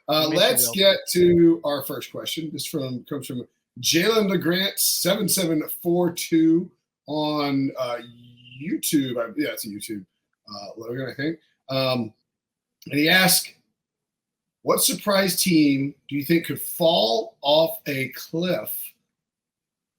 Let's get to our first question. This comes from Jalen LeGrant 7742 on YouTube. Yeah, it's a YouTube logo, I think. And he asked, what surprise team do you think could fall off a cliff?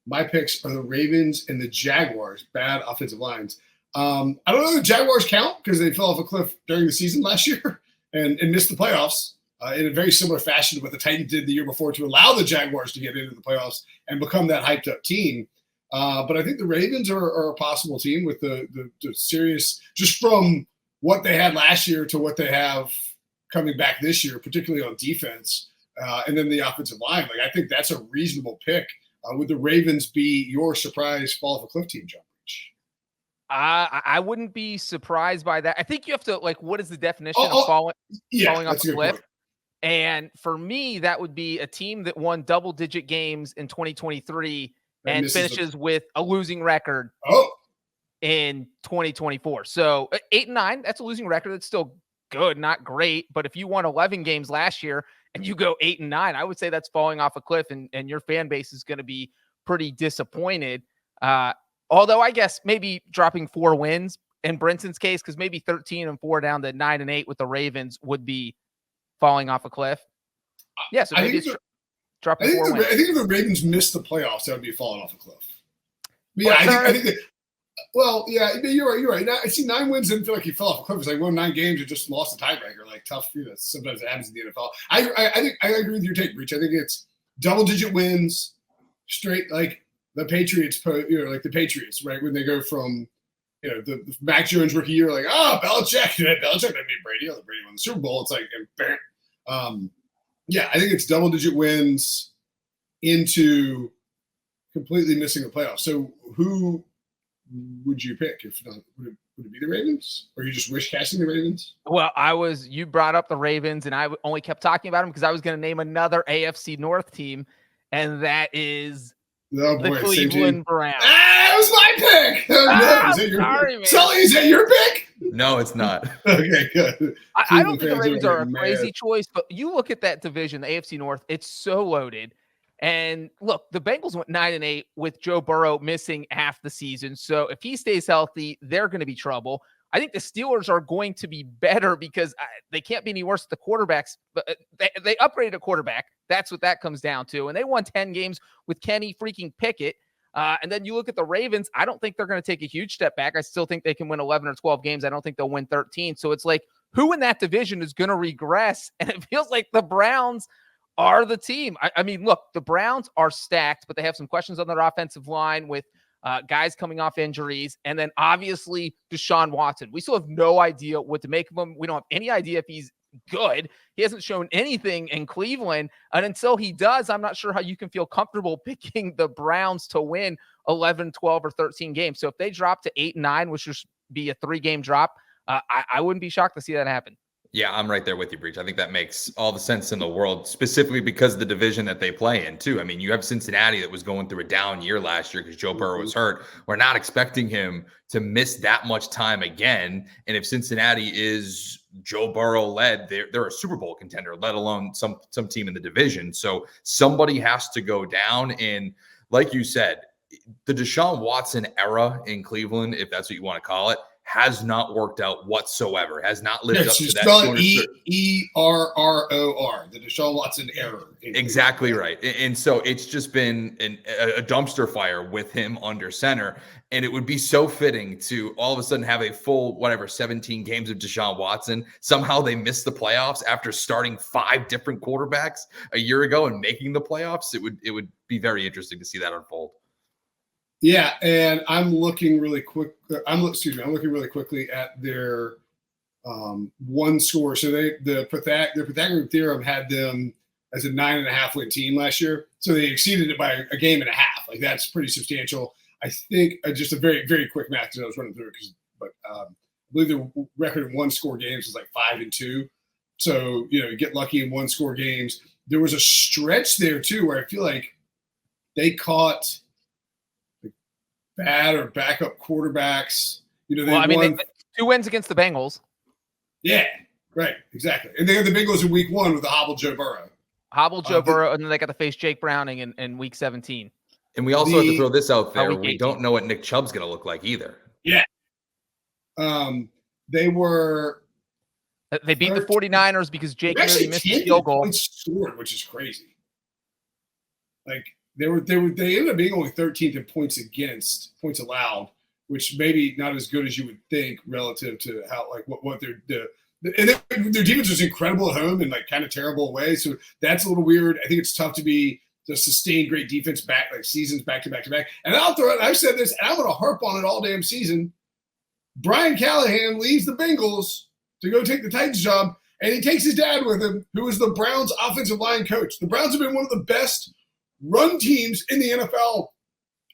My picks are the Ravens and the Jaguars. Bad offensive lines. I don't know if the Jaguars count because they fell off a cliff during the season last year and missed the playoffs in a very similar fashion to what the Titans did the year before to allow the Jaguars to get into the playoffs and become that hyped up team. But I think the Ravens are a possible team with the serious, just from what they had last year to what they have coming back this year, particularly on defense, and then the offensive line. Like, I think that's a reasonable pick. Would the Ravens be your surprise fall off a cliff team, John Rich? I wouldn't be surprised by that. I think you have to, like, what is the definition of falling off a cliff? Point. And for me, that would be a team that won double-digit games in 2023 and finishes with a losing record in 2024. So 8-9, that's a losing record. That's still good, not great. But if you won 11 games last year and you go 8-9, I would say that's falling off a cliff, and your fan base is going to be pretty disappointed. Although I guess maybe dropping 4 wins in Brinson's case, because maybe 13-4 down to 9-8 with the Ravens would be falling off a cliff. Yeah, so maybe it's dropping 4 wins. I think if the Ravens missed the playoffs, that would be falling off a cliff. But yeah, I think that, well, yeah, you're right. Now, I see 9 wins didn't feel like he fell off a cliff. It's like, 9 games, you just lost a tiebreaker. Like, tough, sometimes it happens in the NFL. I think I agree with your take, Breach. I think it's double-digit wins, straight, like the Patriots, like the Patriots, right? When they go from, the Mac Jones rookie year, like, Belichick didn't beat Brady. Brady won the Super Bowl. It's like, yeah, I think it's double-digit wins into completely missing the playoffs. So who would you pick? If not, would it be the Ravens? Or are you just wish casting the Ravens? Well, you brought up the Ravens, and I only kept talking about them because I was going to name another AFC North team, and that is the Cleveland Browns. That was my pick. Sorry, man. Sully, is that your pick? No, it's not. Okay, good. I don't think the Ravens are a crazy choice, but you look at that division, the AFC North, it's so loaded. And look, the Bengals went 9-8 with Joe Burrow missing half the season. So if he stays healthy, they're going to be trouble. I think the Steelers are going to be better because they can't be any worse at the quarterbacks. But they upgraded a quarterback. That's what that comes down to. And they won 10 games with Kenny freaking Pickett. And then you look at the Ravens. I don't think they're going to take a huge step back. I still think they can win 11 or 12 games. I don't think they'll win 13. So it's like, who in that division is going to regress? And it feels like the Browns are the team. I mean, look, the Browns are stacked, but they have some questions on their offensive line with guys coming off injuries. And then obviously Deshaun Watson. We still have no idea what to make of him. We don't have any idea if he's good. He hasn't shown anything in Cleveland. And until he does, I'm not sure how you can feel comfortable picking the Browns to win 11, 12, or 13 games. So if they drop to 8-9, which would be a 3-game drop, I wouldn't be shocked to see that happen. Yeah, I'm right there with you, Breach. I think that makes all the sense in the world, specifically because of the division that they play in, too. I mean, you have Cincinnati that was going through a down year last year because Joe Burrow was hurt. We're not expecting him to miss that much time again. And if Cincinnati is Joe Burrow led, they're a Super Bowl contender, let alone some team in the division. So somebody has to go down. And like you said, the Deshaun Watson era in Cleveland, if that's what you want to call it, has not worked out whatsoever, has not lived up to that. Spell E-R-R-O-R, the Deshaun Watson error. Exactly right. And so it's just been a dumpster fire with him under center. And it would be so fitting to all of a sudden have a full, 17 games of Deshaun Watson. Somehow they missed the playoffs after starting 5 different quarterbacks a year ago and making the playoffs. It would be very interesting to see that unfold. Yeah, and I'm looking really quickly at their one score. So their Pythagorean theorem had them as a 9.5 win team last year. So they exceeded it by a game and a half. Like, that's pretty substantial. I think just a very, very quick math because I was running through it. But I believe the record in 1-score games was like 5-2. So, you get lucky in 1-score games. There was a stretch there too where I feel like they caught bad or backup quarterbacks. They won 2 wins against the Bengals. Yeah. Right, exactly. And they had the Bengals in week 1 with the hobble Joe Burrow. Burrow, and then they got to face Jake Browning in week 17. And we also have to throw this out there. week We 18. don't know what Nick Chubb's going to look like either. Yeah. They were. They beat the 49ers because Jake Moody missed a field goal. Scored, which is crazy. Like they ended up being only 13th in points against, points allowed, which maybe not as good as you would think relative to how what they're and their defense was incredible at home and like kind of terrible away. So that's a little weird. I think it's tough to sustain great defense back like seasons back to back to back. And I've said this, and I'm going to harp on it all damn season. Brian Callahan leaves the Bengals to go take the Titans job, and he takes his dad with him, who is the Browns offensive line coach. The Browns have been one of the best run teams in the NFL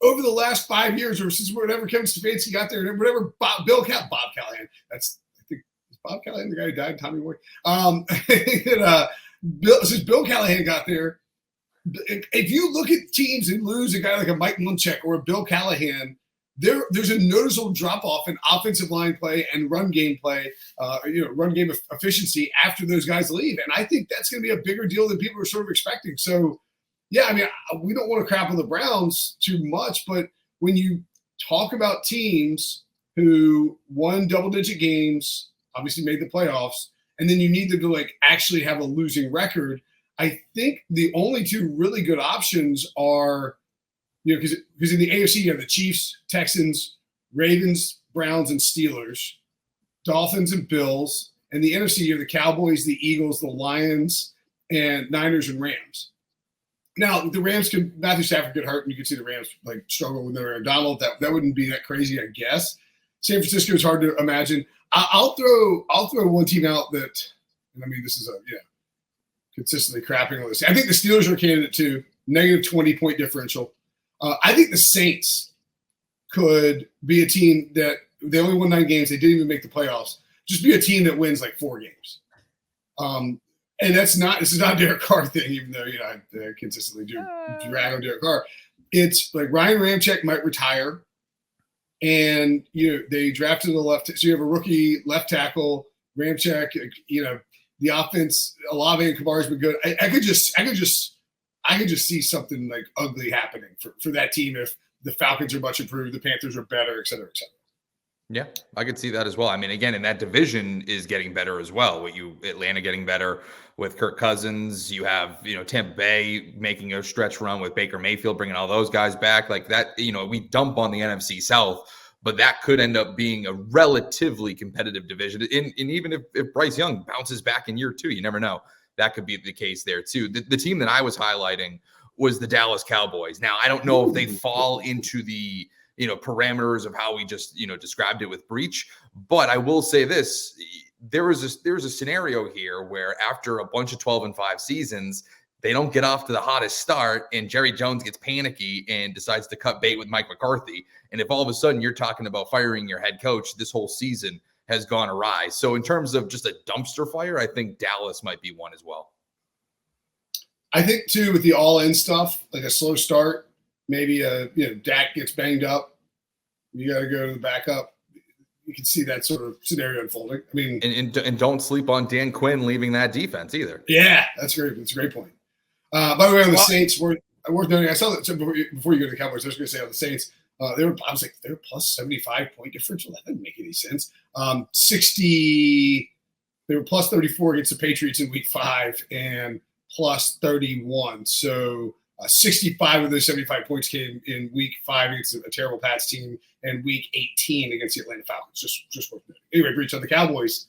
over the last 5 years, or since whenever Kevin Stefanski got there, and whatever Bob Callahan. Is Bob Callahan the guy who died? Tommy Boy. Since Bill Callahan got there, if you look at teams and lose a guy like a Mike Munchak or a Bill Callahan, there's a noticeable drop-off in offensive line play and run game play, run game efficiency after those guys leave. And I think that's going to be a bigger deal than people are sort of expecting. So, yeah, I mean, we don't want to crap on the Browns too much, but when you talk about teams who won double-digit games, obviously made the playoffs, and then you need them to actually have a losing record, I think the only two really good options are – because in the AFC, you have the Chiefs, Texans, Ravens, Browns, and Steelers, Dolphins and Bills. And the NFC, you have the Cowboys, the Eagles, the Lions, and Niners and Rams. Now, the Rams Matthew Stafford get hurt, and you can see the Rams struggle with Aaron Donald. That wouldn't be that crazy, I guess. San Francisco is hard to imagine. I'll throw one team out that, and I mean, this is consistently crapping on this. I think the Steelers are a candidate too. Negative 20-point differential. I think the Saints could be a team that they only won 9 games. They didn't even make the playoffs. Just be a team that wins 4 games. And this is not a Derek Carr thing, even though, I consistently do drag on Derek Carr. It's like Ryan Ramczyk might retire. And, they drafted a left. So you have a rookie left tackle, Ramczyk, the offense, Olave and Kamara's been good. I could just see something ugly happening for that team if the Falcons are much improved, the Panthers are better, et cetera, et cetera. Yeah, I could see that as well. I mean, again, and that division is getting better as well. Atlanta getting better with Kirk Cousins. You have, Tampa Bay making a stretch run with Baker Mayfield, bringing all those guys back like that. We dump on the NFC South, but that could end up being a relatively competitive division. And even if Bryce Young bounces back in year 2, you never know. That could be the case there too. The team that I was highlighting was the Dallas Cowboys. Now, I don't know if they fall into the, parameters of how we just, described it with Breach, but I will say this, there's a scenario here where after a bunch of 12-5 seasons, they don't get off to the hottest start and Jerry Jones gets panicky and decides to cut bait with Mike McCarthy. And if all of a sudden you're talking about firing your head coach, this whole season has gone awry. So in terms of just a dumpster fire, I think Dallas might be one as well. I think too, with the all-in stuff, like a slow start, maybe Dak gets banged up, you got to go to the backup. You can see that sort of scenario unfolding. I mean, and don't sleep on Dan Quinn leaving that defense either. Yeah, that's great. That's a great point. By the way, on the Saints, worth noting, I saw that before you go to the Cowboys. I was going to say on the Saints, they were plus 75-point differential. That didn't make any sense. 60, they were plus 34 against the Patriots in week 5 and plus 31. So 65 of those 75 points came in week 5 against a terrible Pats team and week 18 against the Atlanta Falcons. Just worth noting. Anyway, Breach, on the Cowboys,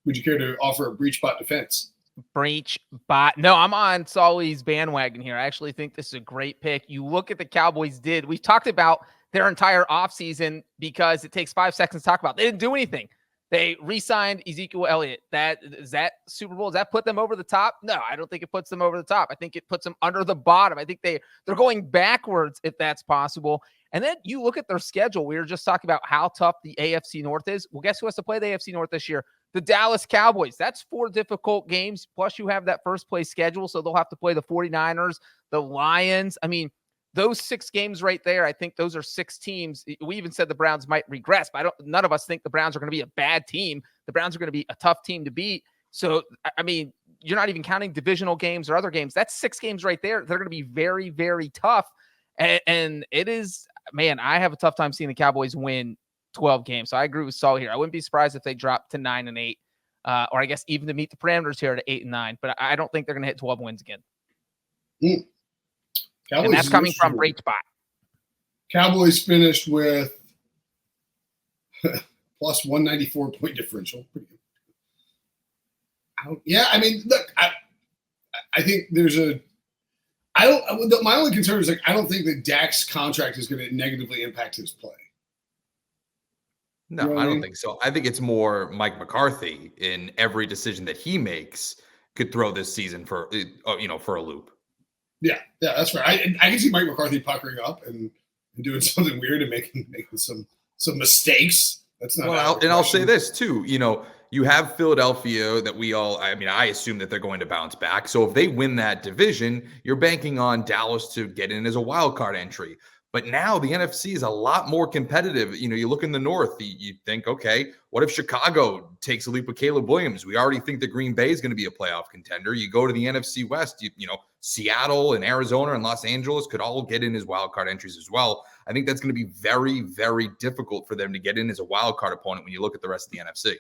would you care to offer a breach bot defense? Breach bot. No, I'm on Sully's bandwagon here. I actually think this is a great pick. You look at the Cowboys we've talked about their entire offseason because it takes 5 seconds to talk about. They didn't do anything. They re-signed Ezekiel Elliott. That Super Bowl, does that put them over the top? No, I don't think it puts them over the top. I think it puts them under the bottom. I think they're going backwards if that's possible. And then you look at their schedule. We were just talking about how tough the AFC North is. Well, guess who has to play the AFC North this year? The Dallas Cowboys. That's 4 difficult games. Plus you have that first place schedule. So they'll have to play the 49ers, the Lions. I mean, those 6 games right there, I think those are 6 teams. We even said the Browns might regress, but none of us think the Browns are going to be a bad team. The Browns are going to be a tough team to beat. So, I mean, you're not even counting divisional games or other games. That's 6 games right there. They're going to be very, very tough. And it is, man, I have a tough time seeing the Cowboys win 12 games. So I agree with Saul here. I wouldn't be surprised if they dropped to 9-8, or I guess even to meet the parameters here to 8-9. But I don't think they're going to hit 12 wins again. And that's coming from great spot. Cowboys finished with plus 194 point differential. Pretty good. Yeah, I mean, look, I think there's my only concern is, like, I don't think that Dak's contract is going to negatively impact his play. No, You know I don't mean? think so. I think it's more Mike McCarthy in every decision that he makes could throw this season for a loop. Yeah, that's right. I can see Mike McCarthy puckering up and doing something weird and making some mistakes. That's not. Well, and I'll say this too. You have Philadelphia that I assume that they're going to bounce back. So if they win that division, you're banking on Dallas to get in as a wild card entry. But now the NFC is a lot more competitive. You look in the North, you think, okay, what if Chicago takes a leap with Caleb Williams? We already think that Green Bay is going to be a playoff contender. You go to the NFC West, Seattle and Arizona and Los Angeles could all get in as wild card entries as well. I think that's going to be very, very difficult for them to get in as a wild card opponent when you look at the rest of the NFC.